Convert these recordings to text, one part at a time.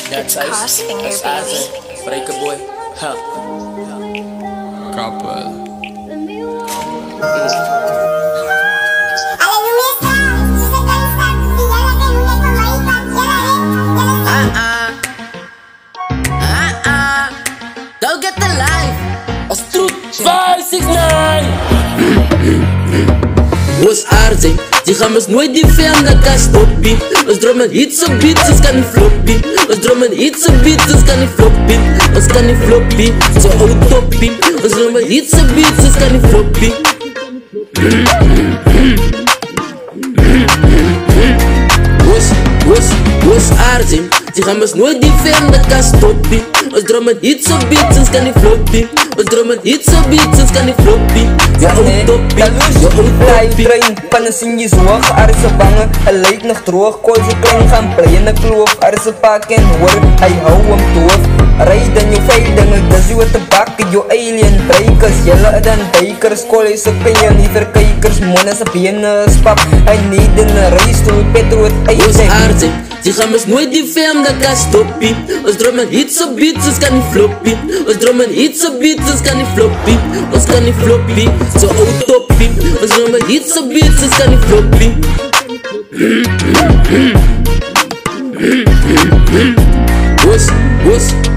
It's Crossfinger, baby. Break a boy. Huh. Couple. Go get the life. Astro 569. Was aardig, die gaan ons nooit die vijanden kan stoppen. Ons dromen iets op beats, ons kan niet floppie. Ons dromen iets op beats, ons kan niet floppie. Ons kan niet floppie, zo oud toppie. Ons dromen iets op beats, ons kan niet floppie. Was aardig, die gaan ons nooit die vijanden kan stoppen. Ons dromen iets op beats, ons kan niet floppie. Ons dromen iets op beats, ons kan niet floppie. Ja, oud toppie, ja, oud toppie. Pannen zien je zorg, er is een bangen, hij lijkt nog droog. Kool zo klein gaan play in de kloof, er is een pak en hoor, hij hou hem doof. Rijd in je veiling, dat is je te bakken, je alien breakers. Jelle dan bakers, kool is een pijn, liever kijkers. Monnen zijn benen, spap, hij niet in een rijstoel, Petro het ijzer. Die gaan ons nooit die vijanden kan stoppen. Ons dromen iets op beats, ons kan niet floppie. Ons dromen iets op beats, ons kan niet floppie. Ons kan niet floppie, zo oud toppie. Ons dromen iets op beats, ons kan niet floppie.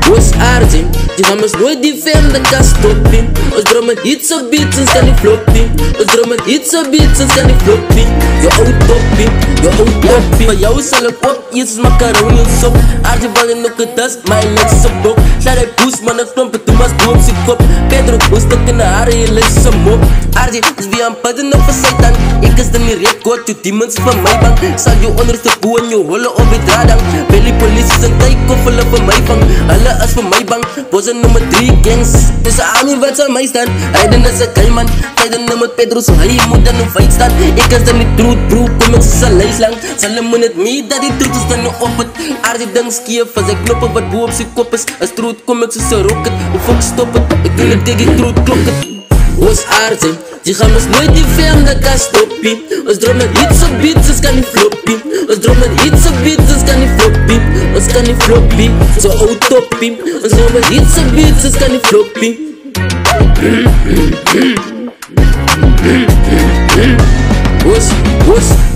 Was aardig, die gaan ons nooit die vijanden kan stoppen. Ons dromen iets op beats, ons kan niet floppie. Ons dromen iets op beats, ons kan niet floppie. Je oud toppie, je oud toppie. Bij jou zal ik op, iets macaroni en sop. Aardje van in ook das, mijn legs is op dop. Laat hij poes, man, een klompen, toen was doop zijn kop. Pedro, hoe stuk in de haren, je legs is een mop. Aardje, is wie aan padden op een satan. Ik is de niet record, je demons van mij bang. Zal je onderste boe en je hollen op je draadang. Billy politie zijn tijd, koffelen van mij vang. Alle is voor mij bang, bossen nummer 3 gangs. Dus de army wat zal mij staan. Rijden als een keiman, rijden nummer Pedro, zo hij moet dan een fight staan. Ik is dan niet truth, bro, kom ik ze lijst lang. Zal hem in het mee, dat die truth is dan nu op het. Aardje dan skiën, van zijn knoppen wat boe op zijn kop is. Als truth kom ik ze rocket, hoe fuck stop het. Ik wil het tegen truth klokken. Was aardig, die gaan ons nooit die vijanden kan stoppen. Ons dromen iets op beats, ons kan niet floppie. Ons dromen iets op beats, ons kan niet floppie. Ons kan niet floppie, zo oud toppie. Ons dromen iets op beats, ons kan niet floppie.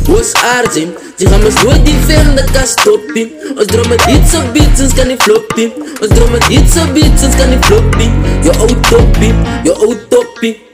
Was aardig, die gaan ons nooit die vijanden kan stoppen. Ons dromen iets op beats, ons kan niet floppie. Ons dromen iets op beats, ons kan niet floppie. Je oud toppie, je oud toppie.